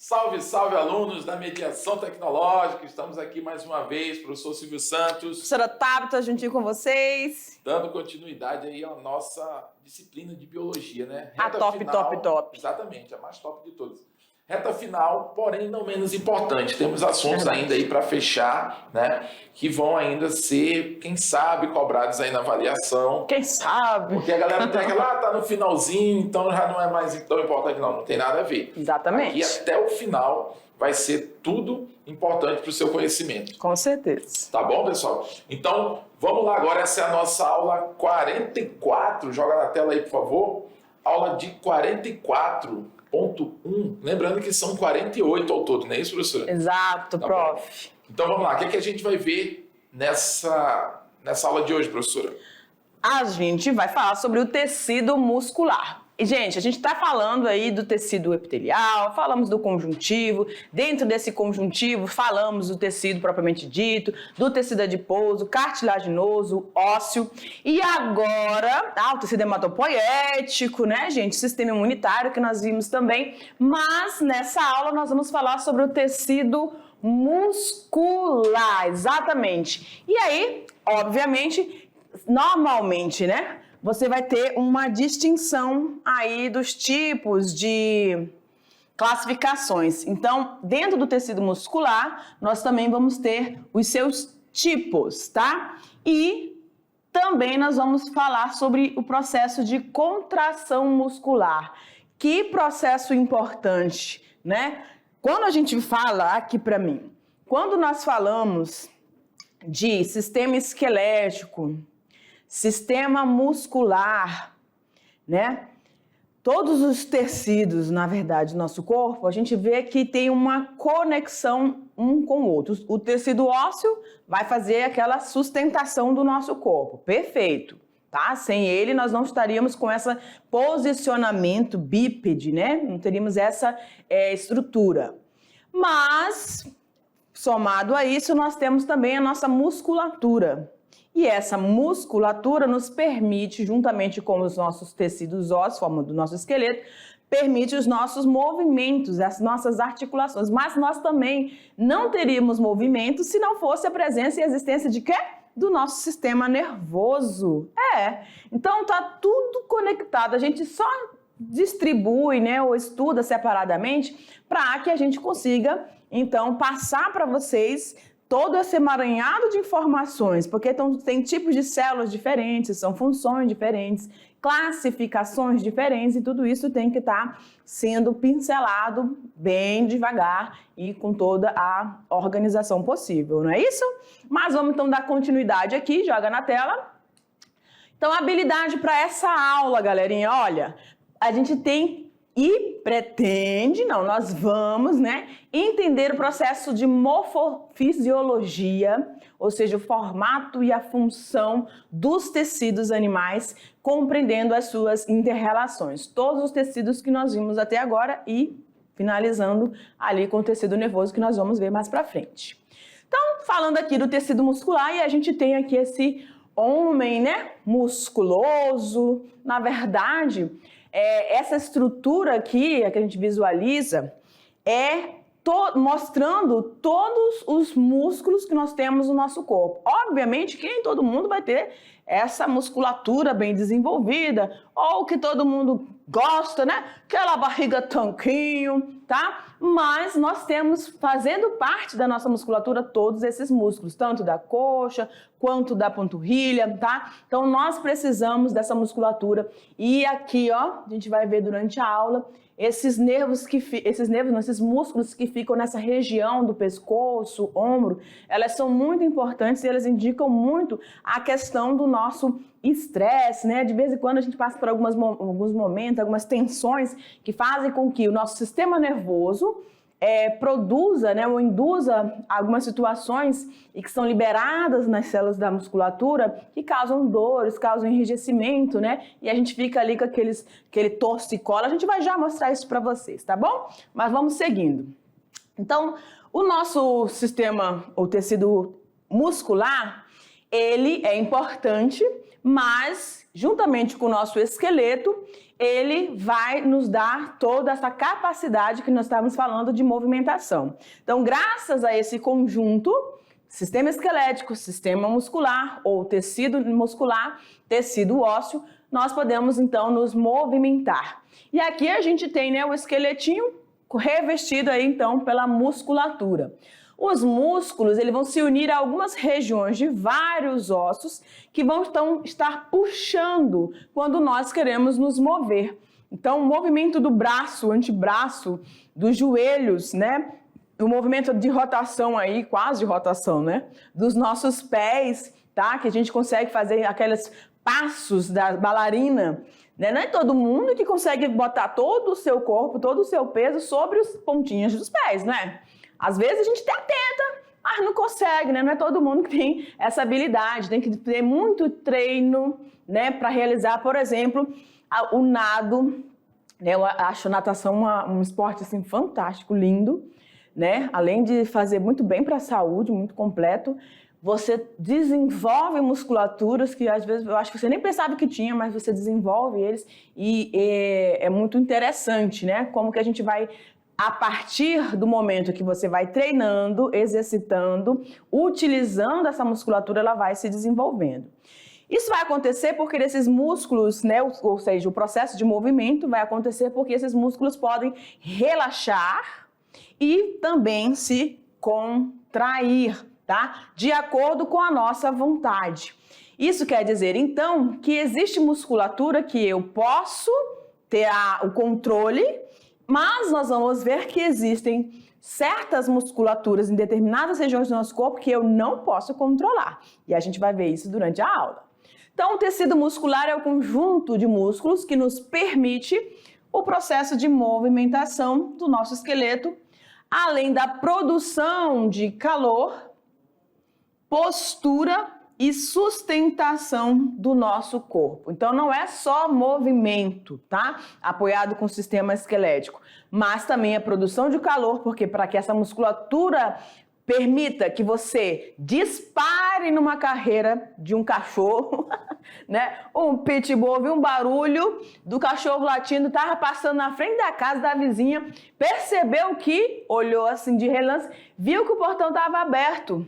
Salve, salve, alunos da Mediação Tecnológica. Estamos aqui mais uma vez, professor Silvio Santos. Professora Tabata, juntinho com vocês. Dando continuidade aí à nossa disciplina de biologia, né? Top. Exatamente, a mais top de todas. Reta final, porém não menos importante. Temos assuntos ainda aí para fechar, né? Que vão ainda ser, quem sabe, cobrados aí na avaliação. Quem sabe? Porque a galera tem aquela, tá no finalzinho, então já não é mais tão importante. Não tem nada a ver. Exatamente. Aqui até o final vai ser tudo importante para o seu conhecimento. Com certeza. Tá bom, pessoal? Então, vamos lá agora. Essa é a nossa aula 44. Joga na tela aí, por favor. Aula de 44.1. Lembrando que são 48 ao todo, não é isso, professora? Exato, Tá prof. bom. Então, vamos lá. O que é que a gente vai ver nessa aula de hoje, professora? A gente vai falar sobre o tecido muscular. E, gente, a gente está falando aí do tecido epitelial, falamos do conjuntivo, dentro desse conjuntivo falamos do tecido propriamente dito, do tecido adiposo, cartilaginoso, ósseo, e agora, o tecido hematopoético, né, gente, sistema imunitário que nós vimos também, mas nessa aula nós vamos falar sobre o tecido muscular, exatamente. E aí, obviamente, normalmente, né, você vai ter uma distinção aí dos tipos de classificações. Então, dentro do tecido muscular, nós também vamos ter os seus tipos, tá? E também nós vamos falar sobre o processo de contração muscular. Que processo importante, né? Quando a gente fala aqui para mim, quando nós falamos de sistema esquelético, sistema muscular, né? Todos os tecidos, na verdade, do nosso corpo, a gente vê que tem uma conexão um com o outro. O tecido ósseo vai fazer aquela sustentação do nosso corpo. Perfeito, tá? Sem ele, nós não estaríamos com esse posicionamento bípede, né? Não teríamos essa estrutura. Mas, somado a isso, nós temos também a nossa musculatura. E essa musculatura nos permite, juntamente com os nossos tecidos ósseos, forma do nosso esqueleto, permite os nossos movimentos, as nossas articulações. Mas nós também não teríamos movimento se não fosse a presença e a existência de quê? Do nosso sistema nervoso. Então tá tudo conectado. A gente só distribui, né, ou estuda separadamente para que a gente consiga, então, passar para vocês todo esse emaranhado de informações, porque tem tipos de células diferentes, são funções diferentes, classificações diferentes, e tudo isso tem que estar sendo pincelado bem devagar e com toda a organização possível, não é isso? Mas vamos então dar continuidade aqui, joga na tela. Então, a habilidade para essa aula, galerinha, olha, a gente tem nós vamos, né, entender o processo de morfofisiologia, ou seja, o formato e a função dos tecidos animais, compreendendo as suas interrelações. Todos os tecidos que nós vimos até agora e finalizando ali com o tecido nervoso que nós vamos ver mais pra frente. Então, falando aqui do tecido muscular, e a gente tem aqui esse homem, né, musculoso, na verdade, essa estrutura aqui, que a gente visualiza, mostrando todos os músculos que nós temos no nosso corpo. Obviamente que nem todo mundo vai ter essa musculatura bem desenvolvida, ou que todo mundo gosta, né? Aquela barriga tanquinho, tá? Mas nós temos, fazendo parte da nossa musculatura, todos esses músculos, tanto da coxa quanto da panturrilha, tá? Então nós precisamos dessa musculatura. E aqui, ó, a gente vai ver durante a aula esses músculos que ficam nessa região do pescoço, ombro, elas são muito importantes e elas indicam muito a questão do nosso estresse, né? De vez em quando a gente passa por alguns momentos, algumas tensões que fazem com que o nosso sistema nervoso produza, né, ou induza algumas situações e que são liberadas nas células da musculatura que causam dores, causam enrijecimento, né? E a gente fica ali com aquele torcicolo. A gente vai já mostrar isso para vocês, tá bom? Mas vamos seguindo. Então, o nosso sistema, o tecido muscular, ele é importante, mas juntamente com o nosso esqueleto, ele vai nos dar toda essa capacidade que nós estávamos falando de movimentação. Então, graças a esse conjunto, sistema esquelético, sistema muscular ou tecido muscular, tecido ósseo, nós podemos então nos movimentar. E aqui a gente tem, né, o esqueletinho revestido aí então pela musculatura. Os músculos, eles vão se unir a algumas regiões de vários ossos que vão então estar puxando quando nós queremos nos mover. Então, o movimento do braço, antebraço, dos joelhos, né? O movimento de rotação aí, quase de rotação, né? Dos nossos pés, tá? Que a gente consegue fazer aqueles passos da bailarina, né? Não é todo mundo que consegue botar todo o seu corpo, todo o seu peso sobre os pontinhos dos pés, né? Às vezes a gente até tenta, mas não consegue, né? Não é todo mundo que tem essa habilidade. Tem que ter muito treino, né? Para realizar, por exemplo, o nado. Né? Eu acho a natação um esporte assim, fantástico, lindo, né? Além de fazer muito bem para a saúde, muito completo, você desenvolve musculaturas que às vezes eu acho que você nem pensava que tinha, mas você desenvolve eles e é muito interessante, né? Como que a gente vai, a partir do momento que você vai treinando, exercitando, utilizando essa musculatura, ela vai se desenvolvendo. Isso vai acontecer porque esses músculos, né, ou seja, o processo de movimento vai acontecer porque esses músculos podem relaxar e também se contrair, tá? De acordo com a nossa vontade. Isso quer dizer, então, que existe musculatura que eu posso ter o controle, mas nós vamos ver que existem certas musculaturas em determinadas regiões do nosso corpo que eu não posso controlar. E a gente vai ver isso durante a aula. Então, o tecido muscular é o conjunto de músculos que nos permite o processo de movimentação do nosso esqueleto, além da produção de calor, postura e sustentação do nosso corpo. Então, não é só movimento, tá? Apoiado com o sistema esquelético, mas também a produção de calor, porque para que essa musculatura permita que você dispare numa carreira de um cachorro, né? Um pitbull, ouviu um barulho do cachorro latindo, estava passando na frente da casa da vizinha, percebeu que, olhou assim de relance, viu que o portão estava aberto.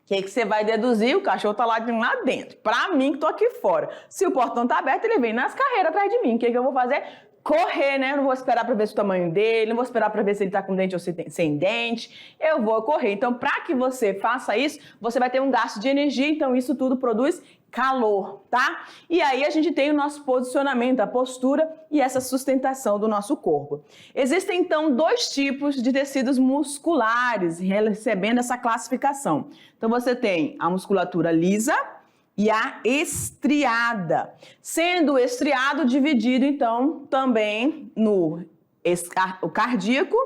O que você vai deduzir? O cachorro está lá dentro. Para mim, que estou aqui fora. Se o portão está aberto, ele vem nas carreiras atrás de mim. O que eu vou fazer? Correr, né? Eu não vou esperar para ver o tamanho dele, não vou esperar para ver se ele está com dente ou sem dente. Eu vou correr. Então, para que você faça isso, você vai ter um gasto de energia. Então, isso tudo produz calor, tá? E aí a gente tem o nosso posicionamento, a postura e essa sustentação do nosso corpo. Existem, então, dois tipos de tecidos musculares recebendo essa classificação. Então, você tem a musculatura lisa e a estriada, sendo o estriado dividido, então, também no o cardíaco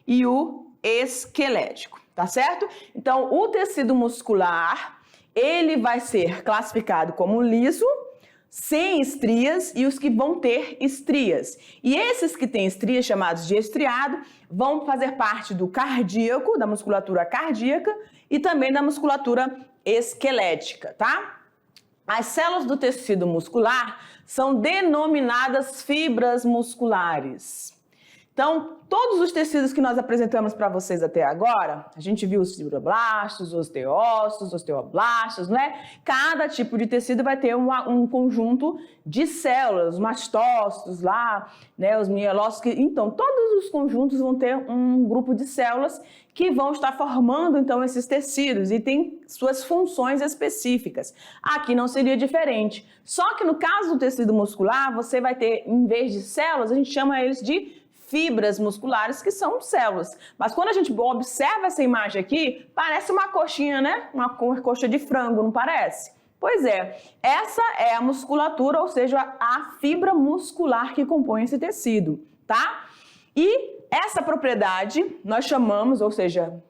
e o esquelético, tá certo? Então, o tecido muscular, ele vai ser classificado como liso, sem estrias e os que vão ter estrias. E esses que têm estrias, chamados de estriado, vão fazer parte do cardíaco, da musculatura cardíaca e também da musculatura esquelética, tá? As células do tecido muscular são denominadas fibras musculares. Então, todos os tecidos que nós apresentamos para vocês até agora, a gente viu os fibroblastos, osteócitos, osteoblastos, né? Cada tipo de tecido vai ter um conjunto de células, os mastócitos lá, né? Os mielócitos. Então, todos os conjuntos vão ter um grupo de células que vão estar formando, então, esses tecidos e tem suas funções específicas. Aqui não seria diferente. Só que no caso do tecido muscular, você vai ter, em vez de células, a gente chama eles de fibras musculares, que são células. Mas quando a gente observa essa imagem aqui, parece uma coxinha, né? Uma coxa de frango, não parece? Pois é, essa é a musculatura, ou seja, a fibra muscular que compõe esse tecido, tá? E essa propriedade nós chamamos, ou seja,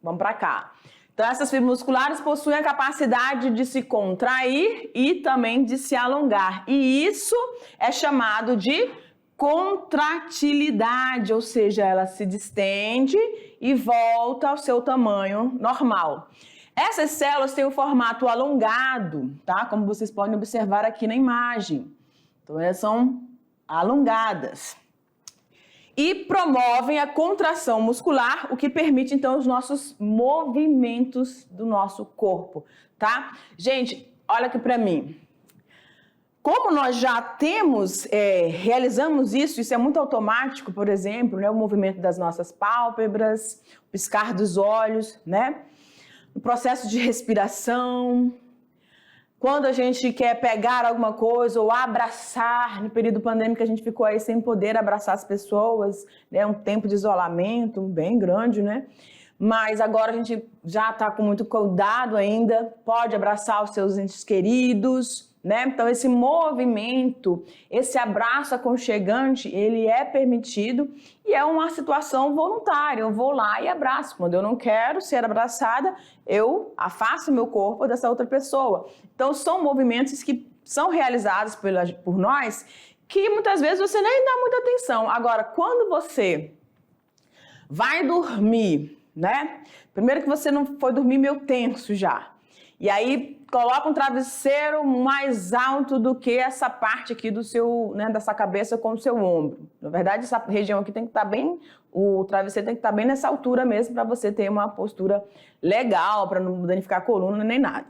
vamos para cá. Então, essas fibras musculares possuem a capacidade de se contrair e também de se alongar. E isso é chamado de contratilidade, ou seja, ela se distende e volta ao seu tamanho normal. Essas células têm o formato alongado, tá? Como vocês podem observar aqui na imagem. Então, elas são alongadas. E promovem a contração muscular, o que permite, então, os nossos movimentos do nosso corpo, tá? Gente, olha aqui para mim. Como nós já realizamos isso é muito automático, por exemplo, né, o movimento das nossas pálpebras, o piscar dos olhos, né? O processo de respiração, quando a gente quer pegar alguma coisa ou abraçar, no período pandêmico a gente ficou aí sem poder abraçar as pessoas, né? Um tempo de isolamento bem grande, né? Mas agora a gente já está com muito cuidado ainda, pode abraçar os seus entes queridos, né? Então esse movimento, esse abraço aconchegante, ele é permitido e é uma situação voluntária. Eu vou lá e abraço. Quando eu não quero ser abraçada, eu afasto meu corpo dessa outra pessoa. Então são movimentos que são realizados por nós que muitas vezes você nem dá muita atenção. Agora, quando você vai dormir, né? Primeiro que você não foi dormir meio tenso já. E aí coloca um travesseiro mais alto do que essa parte aqui do seu, né, dessa cabeça com o seu ombro. Na verdade, essa região aqui tem que estar bem, o travesseiro tem que estar bem nessa altura mesmo para você ter uma postura legal, para não danificar a coluna nem nada.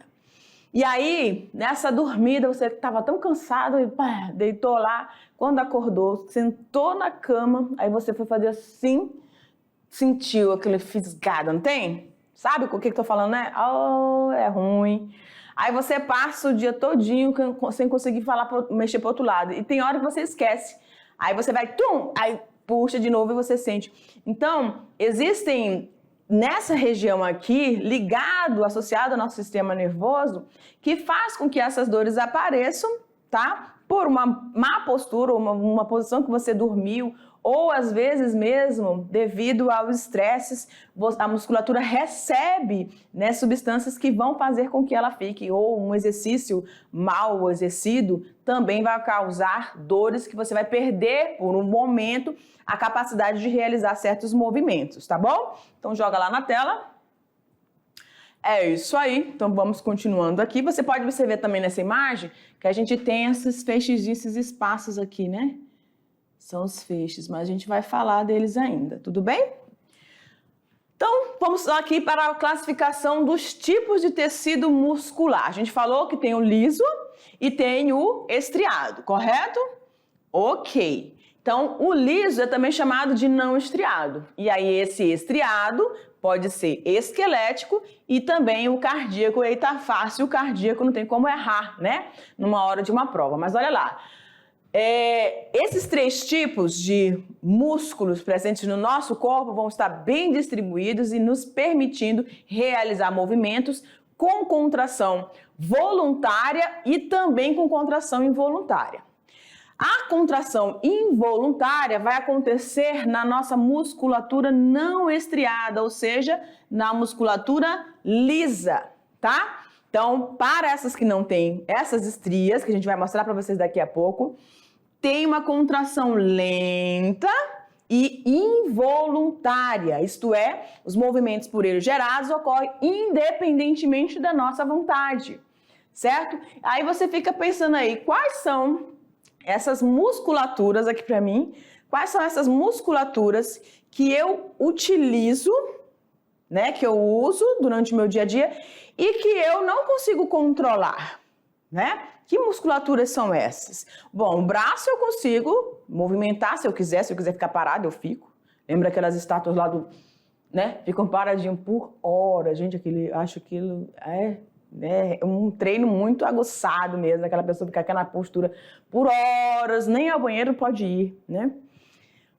E aí, nessa dormida, você estava tão cansado e pá, deitou lá, quando acordou, sentou na cama, aí você foi fazer assim, sentiu aquele fisgado, não tem? Sabe o que eu tô falando, né? Oh, é ruim. Aí você passa o dia todinho sem conseguir falar, mexer pro outro lado. E tem hora que você esquece. Aí você vai, aí puxa de novo e você sente. Então, existem nessa região aqui, ligado, associado ao nosso sistema nervoso, que faz com que essas dores apareçam, tá? Por uma má postura, uma posição que você dormiu, ou às vezes mesmo, devido aos estresses, a musculatura recebe, né, substâncias que vão fazer com que ela fique, ou um exercício mal exercido também vai causar dores que você vai perder por um momento a capacidade de realizar certos movimentos, tá bom? Então joga lá na tela. É isso aí, então vamos continuando aqui. Você pode observar também nessa imagem que a gente tem esses feixes, esses espaços aqui, né? São os feixes, mas a gente vai falar deles ainda, tudo bem? Então, vamos aqui para a classificação dos tipos de tecido muscular. A gente falou que tem o liso e tem o estriado, correto? Ok. Então, o liso é também chamado de não estriado. E aí, esse estriado pode ser esquelético e também o cardíaco. E aí tá fácil, o cardíaco não tem como errar, né? Numa hora de uma prova. Mas olha lá. Esses três tipos de músculos presentes no nosso corpo vão estar bem distribuídos e nos permitindo realizar movimentos com contração voluntária e também com contração involuntária. A contração involuntária vai acontecer na nossa musculatura não estriada, ou seja, na musculatura lisa, tá? Então, para essas que não têm essas estrias, que a gente vai mostrar para vocês daqui a pouco, tem uma contração lenta e involuntária, isto é, os movimentos por ele gerados ocorrem independentemente da nossa vontade, certo? Aí você fica pensando aí, quais são essas musculaturas aqui para mim, quais são essas musculaturas que eu utilizo, né, que eu uso durante o meu dia a dia e que eu não consigo controlar, né? Que musculaturas são essas? Bom, o braço eu consigo movimentar se eu quiser ficar parado, eu fico. Lembra aquelas estátuas lá do, né? Ficam paradinho por horas. Gente, acho aquilo é um treino muito aguçado mesmo, aquela pessoa ficar naquela postura por horas, nem ao banheiro pode ir, né?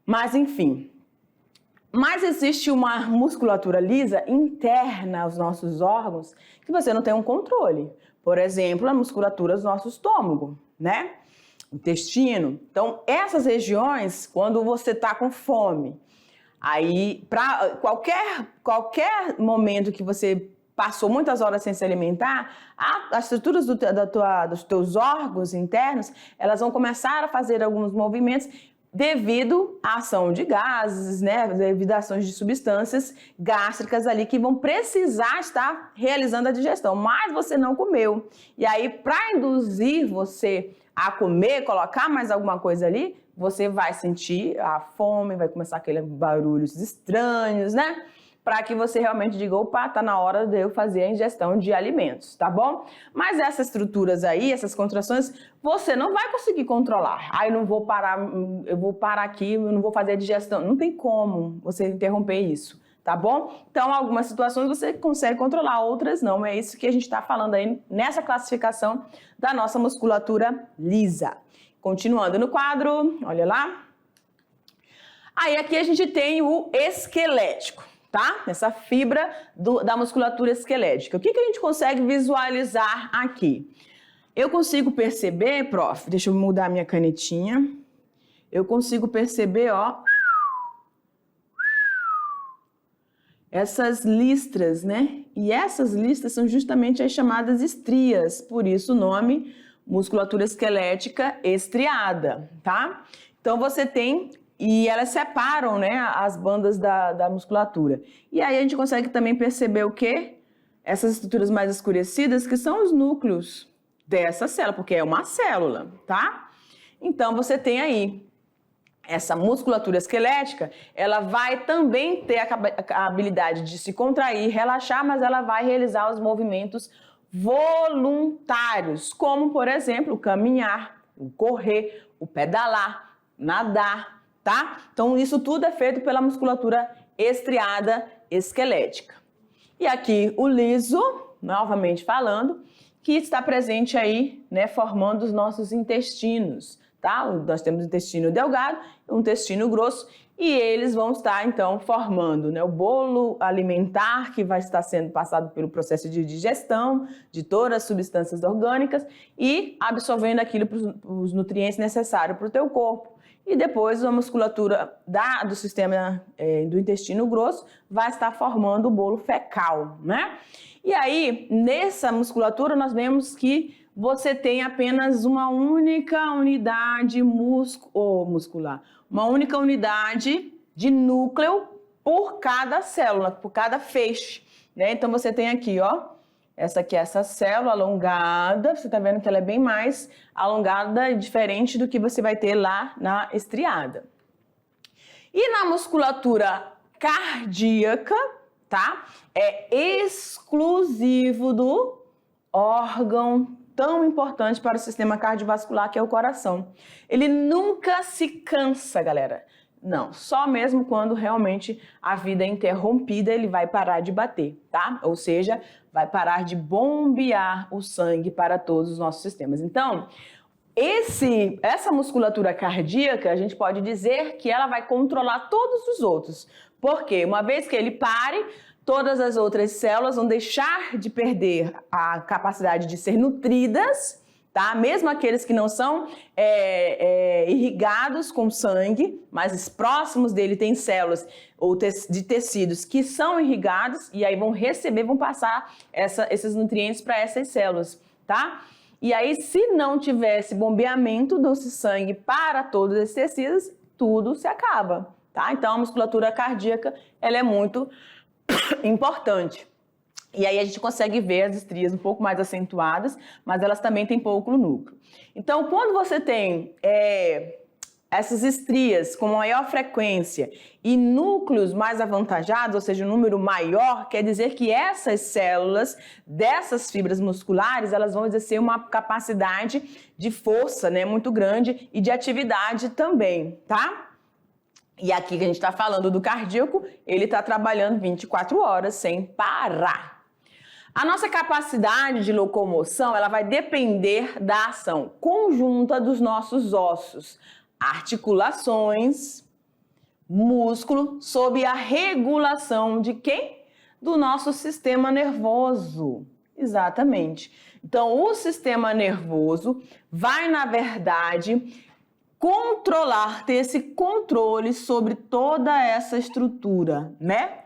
Mas enfim. Mas existe uma musculatura lisa interna aos nossos órgãos que você não tem um controle. Por exemplo, a musculatura do nosso estômago, né? Intestino. Então, essas regiões, quando você está com fome, aí, para qualquer momento que você passou muitas horas sem se alimentar, as estruturas dos teus órgãos internos, elas vão começar a fazer alguns movimentos devido à ação de gases, né, devido à ação de substâncias gástricas ali que vão precisar estar realizando a digestão, mas você não comeu. E aí, para induzir você a comer, colocar mais alguma coisa ali, você vai sentir a fome, vai começar aqueles barulhos estranhos, né? Para que você realmente diga, opa, tá na hora de eu fazer a ingestão de alimentos, tá bom? Mas essas estruturas aí, essas contrações, você não vai conseguir controlar. Ah, eu vou parar aqui, eu não vou fazer a digestão. Não tem como você interromper isso, tá bom? Então, algumas situações você consegue controlar, outras não. É isso que a gente está falando aí nessa classificação da nossa musculatura lisa. Continuando no quadro, olha lá. Aí aqui a gente tem o esquelético. Tá? Essa fibra da musculatura esquelética. O que a gente consegue visualizar aqui? Eu consigo perceber, prof, deixa eu mudar a minha canetinha. Eu consigo perceber, ó, essas listras, né? E essas listras são justamente as chamadas estrias, por isso o nome musculatura esquelética estriada, tá? Então você tem... E elas separam, né, as bandas da musculatura. E aí a gente consegue também perceber o quê? Essas estruturas mais escurecidas, que são os núcleos dessa célula, porque é uma célula, tá? Então você tem aí essa musculatura esquelética, ela vai também ter a habilidade de se contrair, relaxar, mas ela vai realizar os movimentos voluntários, como, por exemplo, o caminhar, o correr, o pedalar, nadar, tá? Então, isso tudo é feito pela musculatura estriada esquelética. E aqui o liso, novamente falando, que está presente aí, né, formando os nossos intestinos, tá? Nós temos o intestino delgado e o intestino grosso, e eles vão estar, então, formando, né, o bolo alimentar que vai estar sendo passado pelo processo de digestão de todas as substâncias orgânicas e absorvendo os nutrientes necessários para o teu corpo. E depois a musculatura do sistema do intestino grosso vai estar formando o bolo fecal, né? E aí, nessa musculatura, nós vemos que você tem apenas uma única unidade muscular, uma única unidade de núcleo por cada célula, por cada feixe, né? Então você tem aqui, ó, essa aqui é essa célula alongada, você tá vendo que ela é bem mais alongada, diferente do que você vai ter lá na estriada. E na musculatura cardíaca, tá? É exclusivo do órgão tão importante para o sistema cardiovascular, que é o coração. Ele nunca se cansa, galera. Não, só mesmo quando realmente a vida é interrompida, ele vai parar de bater, tá? Ou seja, vai parar de bombear o sangue para todos os nossos sistemas. Então, essa musculatura cardíaca, a gente pode dizer que ela vai controlar todos os outros. Porque uma vez que ele pare, todas as outras células vão deixar de perder a capacidade de ser nutridas, tá? Mesmo aqueles que não são irrigados com sangue, mas próximos dele tem células ou de tecidos que são irrigados e aí vão passar esses nutrientes para essas células, tá? E aí, se não tivesse bombeamento desse sangue para todos esses tecidos, tudo se acaba, tá? Então, a musculatura cardíaca, ela é muito importante. E aí a gente consegue ver as estrias um pouco mais acentuadas, mas elas também têm pouco núcleo. Então, quando você tem essas estrias com maior frequência e núcleos mais avantajados, ou seja, um número maior, quer dizer que essas células dessas fibras musculares, elas vão exercer uma capacidade de força, né, muito grande e de atividade também, tá? E aqui que a gente está falando do cardíaco, ele está trabalhando 24 horas sem parar. A nossa capacidade de locomoção, ela vai depender da ação conjunta dos nossos ossos, articulações, músculo, sob a regulação de quem? Do nosso sistema nervoso. Exatamente. Então, o sistema nervoso vai, na verdade, ter esse controle sobre toda essa estrutura, né?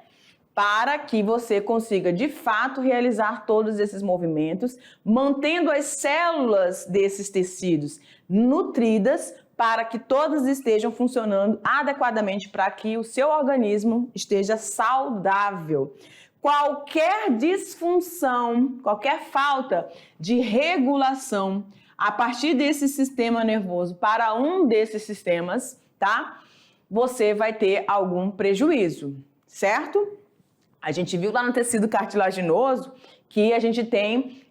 Para que você consiga, de fato, realizar todos esses movimentos, mantendo as células desses tecidos nutridas para que todas estejam funcionando adequadamente para que o seu organismo esteja saudável. Qualquer disfunção, qualquer falta de regulação a partir desse sistema nervoso para um desses sistemas, tá? Você vai ter algum prejuízo, certo? A gente viu lá no tecido cartilaginoso que a gente tem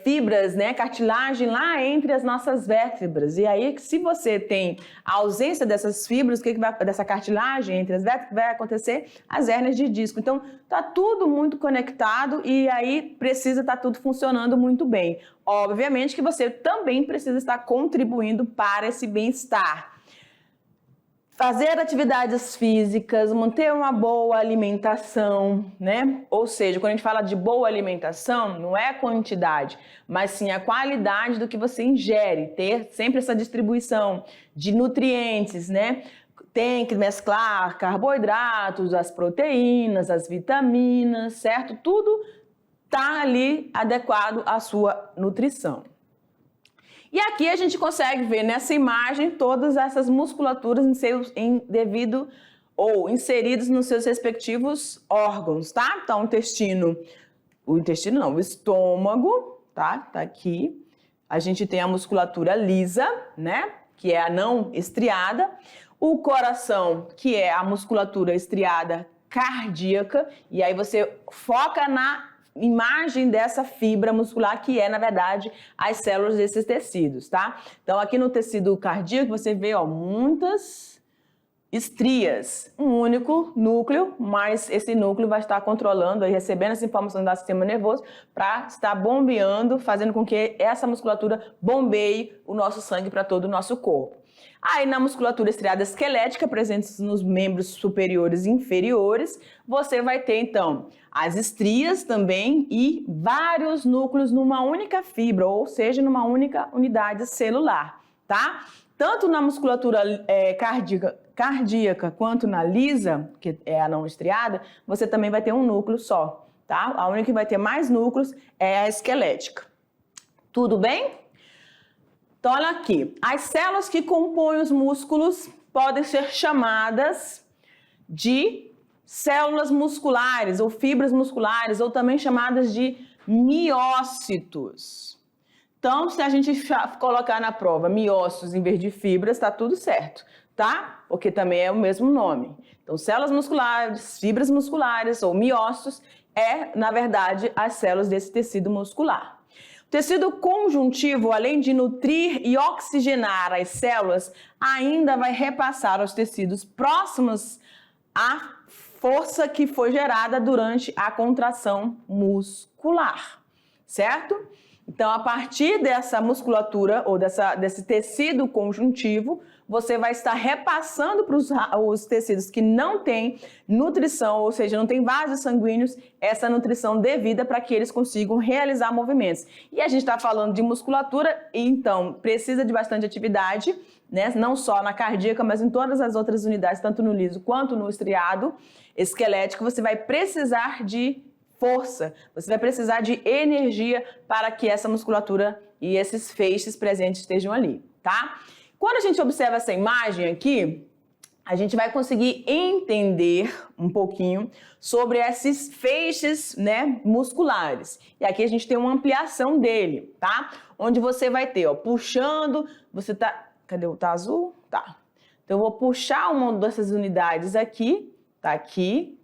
fibras, né, cartilagem lá entre as nossas vértebras. E aí, se você tem a ausência dessas fibras, o que vai, dessa cartilagem entre as vértebras, vai acontecer as hérnias de disco. Então, tá tudo muito conectado e aí precisa estar tudo funcionando muito bem. Obviamente que você também precisa estar contribuindo para esse bem-estar. Fazer atividades físicas, manter uma boa alimentação, né? Ou seja, quando a gente fala de boa alimentação, não é a quantidade, mas sim a qualidade do que você ingere, ter sempre essa distribuição de nutrientes, né? Tem que mesclar carboidratos, as proteínas, as vitaminas, certo? Tudo tá ali adequado à sua nutrição. E aqui a gente consegue ver nessa imagem todas essas musculaturas inseridos nos seus respectivos órgãos, tá? Então, o estômago, tá? Tá aqui. A gente tem a musculatura lisa, né? Que é a não estriada. O coração, que é a musculatura estriada cardíaca. E aí você foca na imagem dessa fibra muscular que é, na verdade, as células desses tecidos, tá? Então, aqui no tecido cardíaco, você vê, ó, muitas estrias, um único núcleo, mas esse núcleo vai estar controlando e recebendo essa informação do sistema nervoso para estar bombeando, fazendo com que essa musculatura bombeie o nosso sangue para todo o nosso corpo. Aí, na musculatura estriada esquelética, presentes nos membros superiores e inferiores, você vai ter, então, as estrias também e vários núcleos numa única fibra, ou seja, numa única unidade celular, tá? Tanto na musculatura cardíaca quanto na lisa, que é a não estriada, você também vai ter um núcleo só, tá? A única que vai ter mais núcleos é a esquelética. Tudo bem? Então, olha aqui, as células que compõem os músculos podem ser chamadas de células musculares ou fibras musculares, ou também chamadas de miócitos. Então, se a gente colocar na prova miócitos em vez de fibras, tá tudo certo, tá? Porque também é o mesmo nome. Então, células musculares, fibras musculares ou miócitos na verdade, as células desse tecido muscular. O tecido conjuntivo, além de nutrir e oxigenar as células, ainda vai repassar aos tecidos próximos a força que foi gerada durante a contração muscular, certo? Então, a partir dessa musculatura ou desse tecido conjuntivo, você vai estar repassando para os tecidos que não têm nutrição, ou seja, não têm vasos sanguíneos, essa nutrição devida para que eles consigam realizar movimentos. E a gente está falando de musculatura, então precisa de bastante atividade, né? Não só na cardíaca, mas em todas as outras unidades, tanto no liso quanto no estriado esquelético, você vai precisar de força, você vai precisar de energia para que essa musculatura e esses feixes presentes estejam ali, tá? Quando a gente observa essa imagem aqui, a gente vai conseguir entender um pouquinho sobre esses feixes, né, musculares. E aqui a gente tem uma ampliação dele, tá? Onde você vai ter, ó, puxando, você tá... Cadê o tá azul? Tá. Então eu vou puxar uma dessas unidades aqui, tá aqui.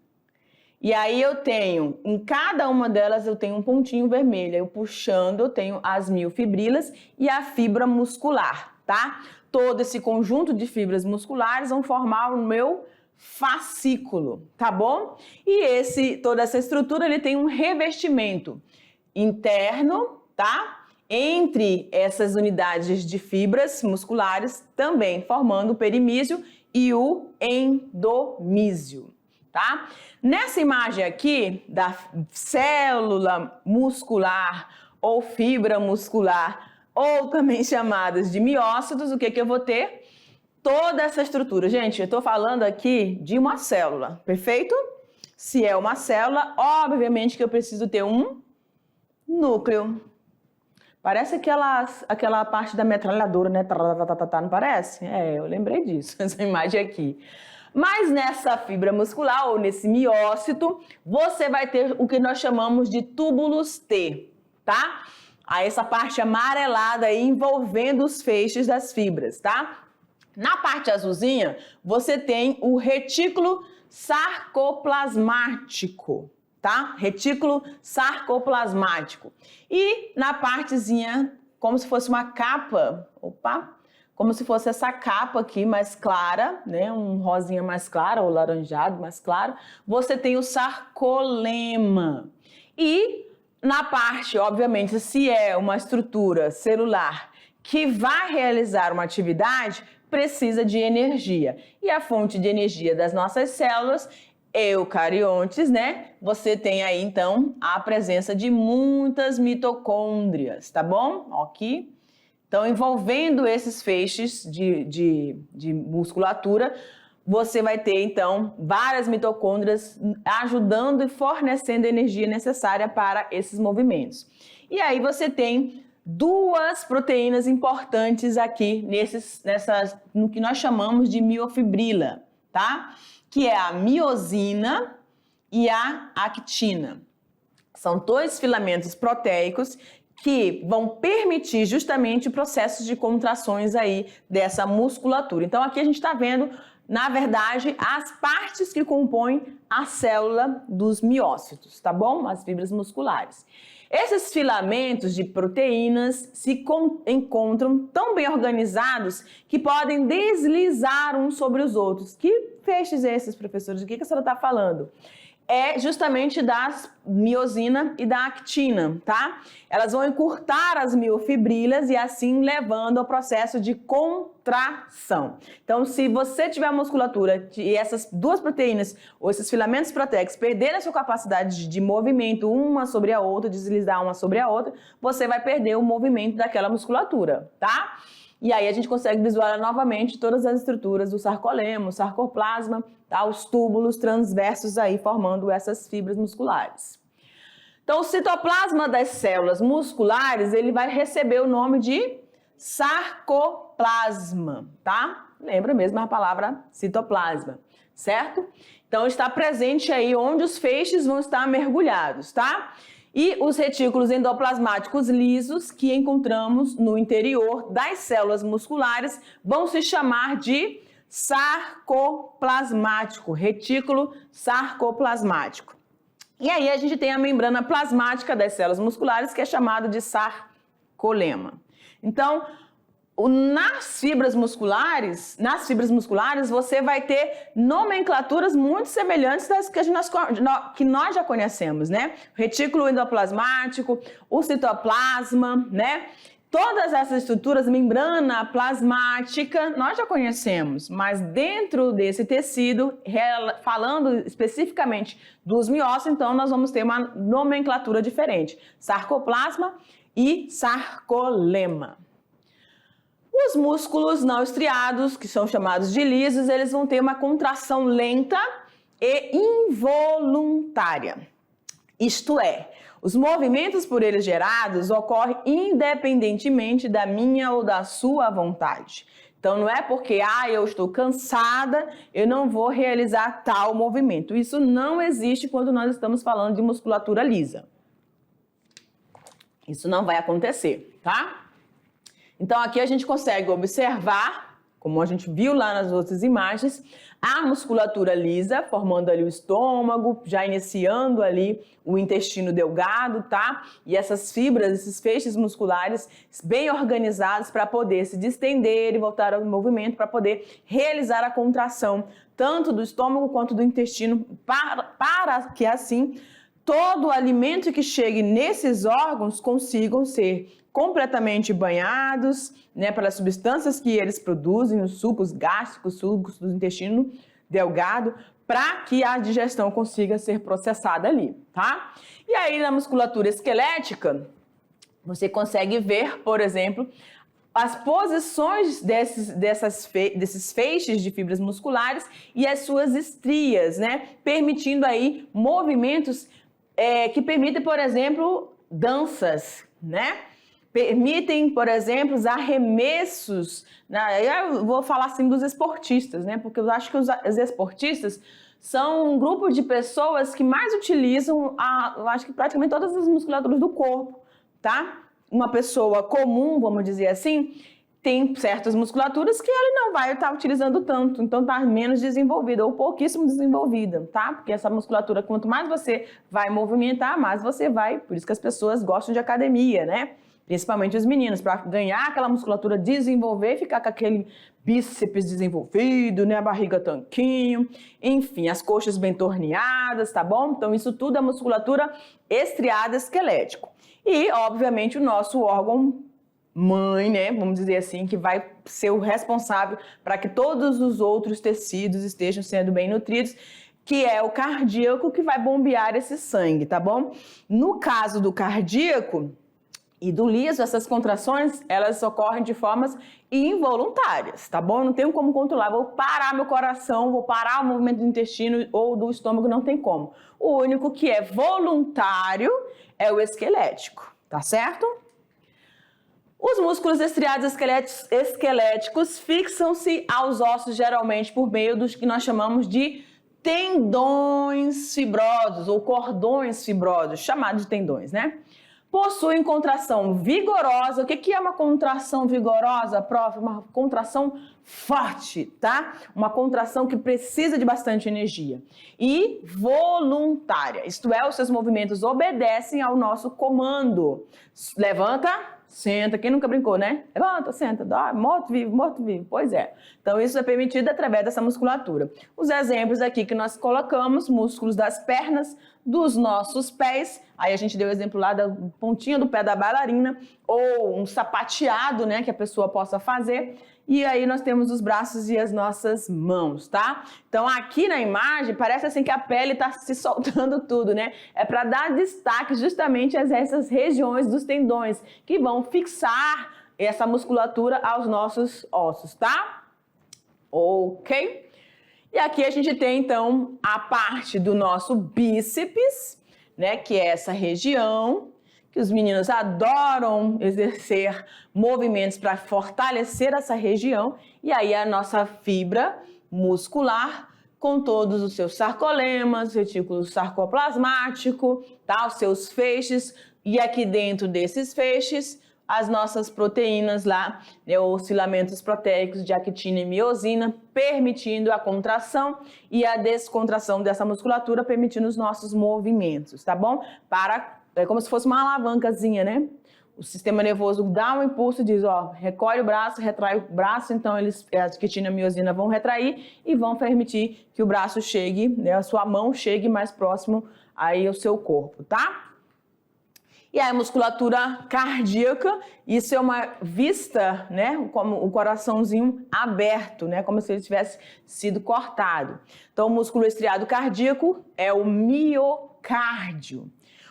E aí eu tenho, em cada uma delas eu tenho um pontinho vermelho. Eu puxando, eu tenho as miofibrilas e a fibra muscular, tá? Todo esse conjunto de fibras musculares vão formar o meu fascículo, tá bom? E toda essa estrutura, ele tem um revestimento interno, tá? Entre essas unidades de fibras musculares, também formando o perimísio e o endomísio, tá? Nessa imagem aqui da célula muscular ou fibra muscular, ou também chamadas de miócitos, o que eu vou ter? Toda essa estrutura. Gente, eu estou falando aqui de uma célula, perfeito? Se é uma célula, obviamente que eu preciso ter um núcleo. Parece aquela parte da metralhadora, né? Não parece? Eu lembrei disso, essa imagem aqui. Mas nessa fibra muscular, ou nesse miócito, você vai ter o que nós chamamos de túbulos T, tá? Aí essa parte amarelada aí envolvendo os feixes das fibras, tá? Na parte azulzinha, você tem o retículo sarcoplasmático, tá? Retículo sarcoplasmático. E na partezinha, como se fosse uma capa, como se fosse essa capa aqui mais clara, né? Um rosinha mais claro ou laranjado mais claro, você tem o sarcolema. E na parte, obviamente, se é uma estrutura celular que vai realizar uma atividade, precisa de energia. E a fonte de energia das nossas células eucariontes, né? Você tem aí, então, a presença de muitas mitocôndrias, tá bom? Aqui. Então, envolvendo esses feixes de musculatura, você vai ter, então, várias mitocôndrias ajudando e fornecendo a energia necessária para esses movimentos. E aí você tem duas proteínas importantes aqui no que nós chamamos de miofibrila, tá? Que é a miosina e a actina. São dois filamentos proteicos que vão permitir justamente processos de contrações aí dessa musculatura. Então aqui a gente está vendo, na verdade, as partes que compõem a célula dos miócitos, tá bom? As fibras musculares. Esses filamentos de proteínas se encontram tão bem organizados que podem deslizar uns sobre os outros. Que feixes esses, professores? De que a senhora está falando? É justamente das miosina e da actina, tá? Elas vão encurtar as miofibrilas e assim levando ao processo de contração. Então, se você tiver musculatura e essas duas proteínas ou esses filamentos proteicos perderem a sua capacidade de movimento uma sobre a outra, deslizar uma sobre a outra, você vai perder o movimento daquela musculatura, tá? E aí a gente consegue visualizar novamente todas as estruturas do sarcolema, o sarcoplasma, tá? Os túbulos transversos aí formando essas fibras musculares. Então, o citoplasma das células musculares, ele vai receber o nome de sarcoplasma, tá? Lembra mesmo a palavra citoplasma, certo? Então, está presente aí onde os feixes vão estar mergulhados, tá? E os retículos endoplasmáticos lisos que encontramos no interior das células musculares vão se chamar de sarcoplasmático, retículo sarcoplasmático. E aí a gente tem a membrana plasmática das células musculares que é chamada de sarcolema. Então, nas fibras musculares você vai ter nomenclaturas muito semelhantes das que nós já conhecemos, né? Retículo endoplasmático, o citoplasma, né? Todas essas estruturas, membrana plasmática, nós já conhecemos, mas dentro desse tecido, falando especificamente dos miócitos, então nós vamos ter uma nomenclatura diferente: sarcoplasma e sarcolema. Os músculos não estriados, que são chamados de lisos, eles vão ter uma contração lenta e involuntária. Isto é, os movimentos por eles gerados ocorrem independentemente da minha ou da sua vontade. Então não é porque eu estou cansada, eu não vou realizar tal movimento. Isso não existe quando nós estamos falando de musculatura lisa. Isso não vai acontecer, tá? Então aqui a gente consegue observar, como a gente viu lá nas outras imagens, a musculatura lisa, formando ali o estômago, já iniciando ali o intestino delgado, tá? E essas fibras, esses feixes musculares bem organizados para poder se distender e voltar ao movimento, para poder realizar a contração, tanto do estômago quanto do intestino, para que assim todo o alimento que chegue nesses órgãos consigam ser completamente banhados, né, pelas substâncias que eles produzem, os sucos gástricos, sucos do intestino delgado, para que a digestão consiga ser processada ali, tá? E aí na musculatura esquelética, você consegue ver, por exemplo, as posições desses feixes de fibras musculares e as suas estrias, né, permitindo aí movimentos que permitem, por exemplo, danças, né? permitem, por exemplo, os arremessos, né? Eu vou falar assim dos esportistas, né? Porque eu acho que os esportistas são um grupo de pessoas que mais utilizam, eu acho que praticamente todas as musculaturas do corpo, tá? Uma pessoa comum, vamos dizer assim, tem certas musculaturas que ele não vai estar utilizando tanto, então está menos desenvolvida ou pouquíssimo desenvolvida, tá? Porque essa musculatura, quanto mais você vai movimentar, mais você vai, por isso que as pessoas gostam de academia, né? Principalmente os meninos, para ganhar aquela musculatura, desenvolver e ficar com aquele bíceps desenvolvido, né? A barriga tanquinho, enfim, as coxas bem torneadas, tá bom? Então isso tudo é musculatura estriada esquelético. E, obviamente, o nosso órgão mãe, né, vamos dizer assim, que vai ser o responsável para que todos os outros tecidos estejam sendo bem nutridos, que é o cardíaco, que vai bombear esse sangue, tá bom? No caso do cardíaco e do liso, essas contrações, elas ocorrem de formas involuntárias, tá bom? Não tenho como controlar, vou parar meu coração, vou parar o movimento do intestino ou do estômago, não tem como. O único que é voluntário é o esquelético, tá certo? Os músculos estriados esqueléticos fixam-se aos ossos geralmente por meio dos que nós chamamos de tendões fibrosos ou cordões fibrosos, chamados de tendões, né? Possuem contração vigorosa. O que é uma contração vigorosa, prof? Uma contração forte, tá? Uma contração que precisa de bastante energia. E voluntária, isto é, os seus movimentos obedecem ao nosso comando. Levanta, senta. Quem nunca brincou, né? Levanta, senta, dá, morto, vivo. Pois é. Então, isso é permitido através dessa musculatura. Os exemplos aqui que nós colocamos, músculos das pernas, dos nossos pés. Aí a gente deu o exemplo lá da pontinha do pé da bailarina, ou um sapateado, né, que a pessoa possa fazer. E aí nós temos os braços e as nossas mãos, tá? Então aqui na imagem parece assim que a pele tá se soltando tudo, né? É para dar destaque justamente a essas regiões dos tendões que vão fixar essa musculatura aos nossos ossos, tá? Ok? E aqui a gente tem então a parte do nosso bíceps, né? Que é essa região que os meninos adoram exercer movimentos para fortalecer essa região, e aí a nossa fibra muscular com todos os seus sarcolemas, retículo sarcoplasmático, tá? Os seus feixes, e aqui dentro desses feixes as nossas proteínas lá, né, os filamentos proteicos de actina e miosina, permitindo a contração e a descontração dessa musculatura, permitindo os nossos movimentos, tá bom? É como se fosse uma alavancazinha, né? O sistema nervoso dá um impulso e diz, ó, recolhe o braço, retrai o braço, então a actina e a miosina vão retrair e vão permitir que o braço chegue, né, a sua mão chegue mais próximo aí ao seu corpo, tá? E aí a musculatura cardíaca, isso é uma vista, né, como o coraçãozinho aberto, né, como se ele tivesse sido cortado. Então o músculo estriado cardíaco é o miocárdio.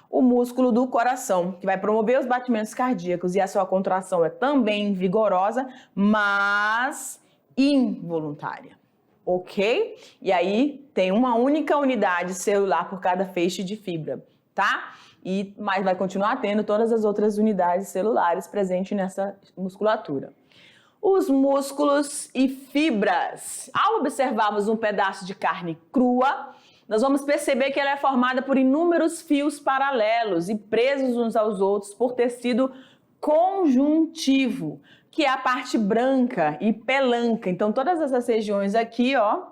O músculo do coração, que vai promover os batimentos cardíacos, e a sua contração é também vigorosa, mas involuntária, ok? E aí tem uma única unidade celular por cada feixe de fibra, tá? Mas vai continuar tendo todas as outras unidades celulares presentes nessa musculatura. Os músculos e fibras. Ao observarmos um pedaço de carne crua, nós vamos perceber que ela é formada por inúmeros fios paralelos e presos uns aos outros por tecido conjuntivo, que é a parte branca e pelanca. Então, todas essas regiões aqui, ó,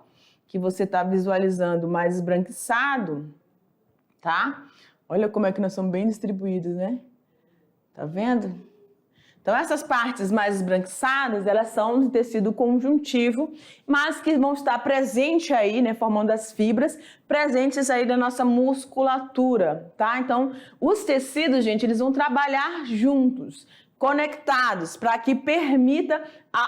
que você está visualizando mais esbranquiçado, tá? Olha como é que nós somos bem distribuídos, né? Tá vendo? Então, essas partes mais esbranquiçadas, elas são de tecido conjuntivo, mas que vão estar presentes aí, né, formando as fibras, presentes aí da nossa musculatura, tá? Então, os tecidos, gente, eles vão trabalhar juntos, conectados, para que permita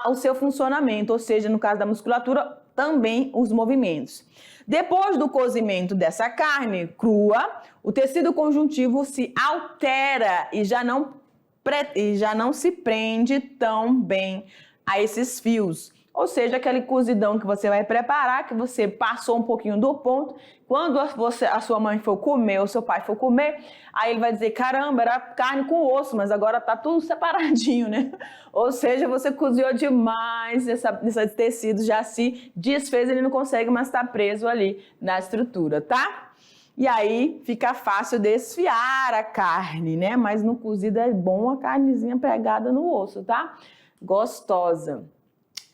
o seu funcionamento, ou seja, no caso da musculatura, também os movimentos. Depois do cozimento dessa carne crua, o tecido conjuntivo se altera e já não se prende tão bem a esses fios. ou seja, aquele cozidão que você vai preparar, que você passou um pouquinho do ponto. Quando a sua mãe for comer ou seu pai for comer, aí ele vai dizer, caramba, era carne com osso, mas agora tá tudo separadinho, né? Ou seja, você cozinhou demais, esse tecido já se desfez, ele não consegue mais estar preso ali na estrutura, tá? E aí fica fácil desfiar a carne, né? Mas no cozido é bom a carnezinha pegada no osso, tá? Gostosa.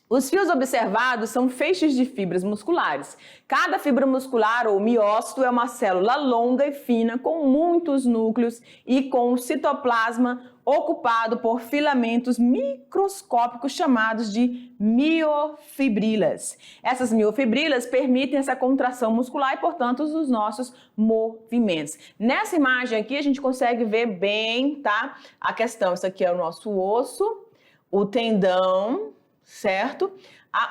Os fios observados são feixes de fibras musculares. Cada fibra muscular ou miócito é uma célula longa e fina com muitos núcleos e com o citoplasma ocupado por filamentos microscópicos chamados de miofibrilas. Essas miofibrilas permitem essa contração muscular e, portanto, os nossos movimentos. Nessa imagem aqui a gente consegue ver bem, tá? A questão, isso aqui é o nosso osso, o tendão, certo?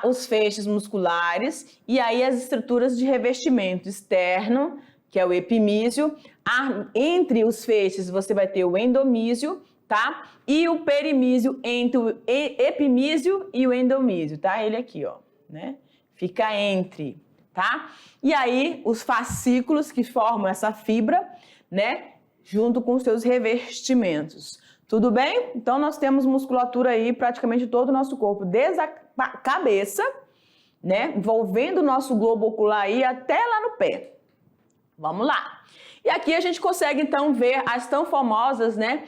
Os feixes musculares e aí as estruturas de revestimento externo, que é o epimísio. Entre os feixes você vai ter o endomísio, tá? E o perimísio, entre o epimísio e o endomísio, tá? Ele aqui, ó, né? Fica entre, tá? E aí os fascículos que formam essa fibra, né? Junto com os seus revestimentos. Tudo bem? Então, nós temos musculatura aí praticamente todo o nosso corpo, desde a cabeça, né? Envolvendo o nosso globo ocular aí até lá no pé. Vamos lá. E aqui a gente consegue, então, ver as tão famosas, né?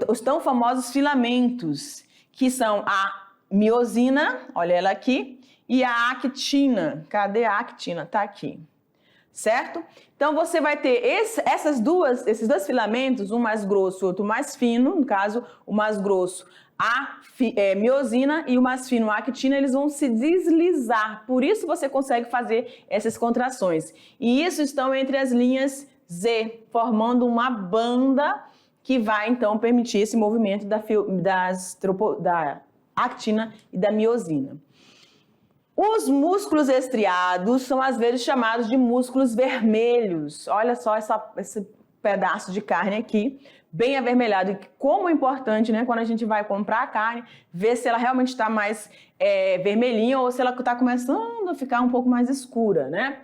Os tão famosos filamentos, que são a miosina, olha ela aqui, e a actina. Cadê a actina? Tá aqui. Certo? Então, você vai ter esses dois filamentos, um mais grosso e outro mais fino, no caso, o mais grosso, a miosina e o mais fino, a actina, eles vão se deslizar, por isso você consegue fazer essas contrações. E isso estão entre as linhas Z, formando uma banda que vai, então, permitir esse movimento da actina e da miosina. Os músculos estriados são às vezes chamados de músculos vermelhos. Olha só esse pedaço de carne aqui, bem avermelhado. E como é importante, né, quando a gente vai comprar a carne, ver se ela realmente está mais vermelhinha ou se ela está começando a ficar um pouco mais escura, né?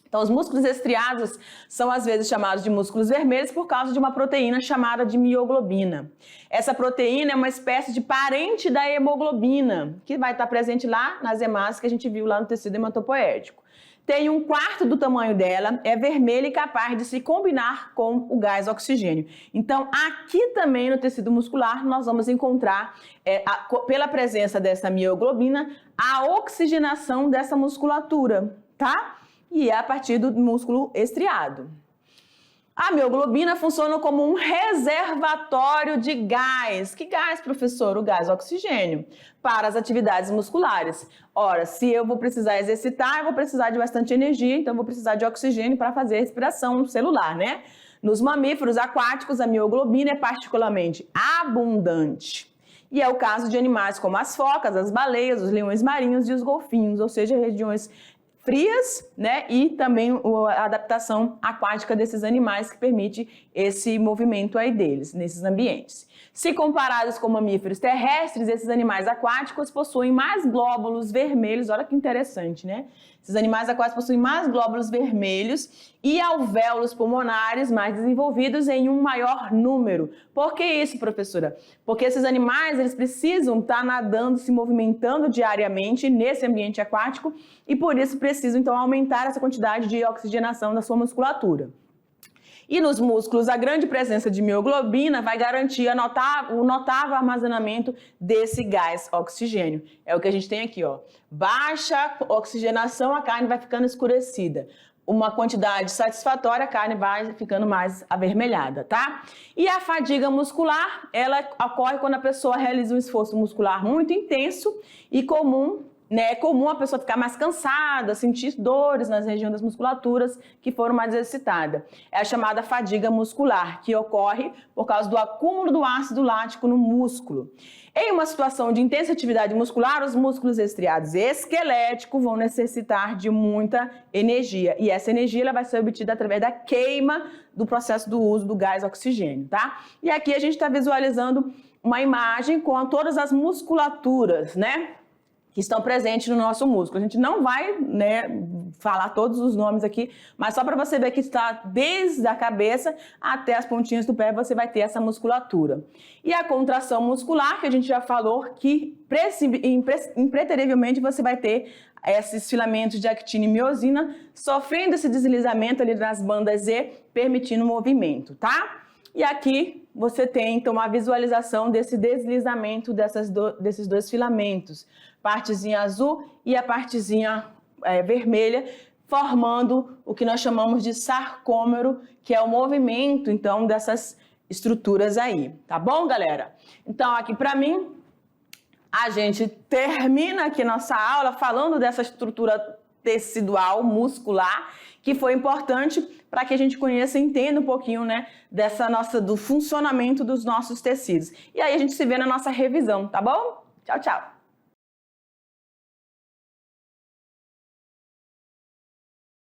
Então, os músculos estriados são às vezes chamados de músculos vermelhos por causa de uma proteína chamada de mioglobina. Essa proteína é uma espécie de parente da hemoglobina, que vai estar presente lá nas hemácias que a gente viu lá no tecido hematopoético. Tem 1/4 do tamanho dela, é vermelha e capaz de se combinar com o gás oxigênio. Então, aqui também no tecido muscular, nós vamos encontrar, pela presença dessa mioglobina, a oxigenação dessa musculatura, tá? E é a partir do músculo estriado. A mioglobina funciona como um reservatório de gás. Que gás, professor? O gás oxigênio para as atividades musculares. Ora, se eu vou precisar exercitar, eu vou precisar de bastante energia, então eu vou precisar de oxigênio para fazer a respiração celular, né? Nos mamíferos aquáticos, a mioglobina é particularmente abundante. E é o caso de animais como as focas, as baleias, os leões marinhos e os golfinhos, ou seja, regiões frias, né? E também a adaptação aquática desses animais que permite esse movimento aí deles, nesses ambientes. Se comparados com mamíferos terrestres, esses animais aquáticos possuem mais glóbulos vermelhos, olha que interessante, né? Esses animais aquáticos possuem mais glóbulos vermelhos e alvéolos pulmonares mais desenvolvidos em um maior número. Por que isso, professora? Porque esses animais, eles precisam estar nadando, se movimentando diariamente nesse ambiente aquático e por isso precisam, então, aumentar essa quantidade de oxigenação da sua musculatura. E nos músculos, a grande presença de mioglobina vai garantir o notável armazenamento desse gás oxigênio. É o que a gente tem aqui, ó. Baixa oxigenação, a carne vai ficando escurecida. Uma quantidade satisfatória, a carne vai ficando mais avermelhada, tá? E a fadiga muscular, ela ocorre quando a pessoa realiza um esforço muscular muito intenso e comum, né? É comum a pessoa ficar mais cansada, sentir dores nas regiões das musculaturas que foram mais exercitadas. É a chamada fadiga muscular, que ocorre por causa do acúmulo do ácido lático no músculo. Em uma situação de intensa atividade muscular, os músculos estriados esqueléticos vão necessitar de muita energia. E essa energia ela vai ser obtida através da queima do processo do uso do gás oxigênio, tá? E aqui a gente está visualizando uma imagem com todas as musculaturas, né? que estão presentes no nosso músculo. A gente não vai, né, falar todos os nomes aqui, mas só para você ver que está desde a cabeça até as pontinhas do pé, você vai ter essa musculatura. E a contração muscular, que a gente já falou, que impreterivelmente você vai ter esses filamentos de actina e miosina sofrendo esse deslizamento ali nas bandas Z, permitindo o movimento, tá? E aqui você tem, então, uma visualização desse deslizamento desses dois filamentos, partezinha azul e a partezinha vermelha, formando o que nós chamamos de sarcômero, que é o movimento, então, dessas estruturas aí, tá bom, galera? Então, aqui para mim, a gente termina aqui nossa aula falando dessa estrutura tecidual muscular, que foi importante para que a gente conheça e entenda um pouquinho, né, do funcionamento dos nossos tecidos. E aí a gente se vê na nossa revisão, tá bom? Tchau, tchau!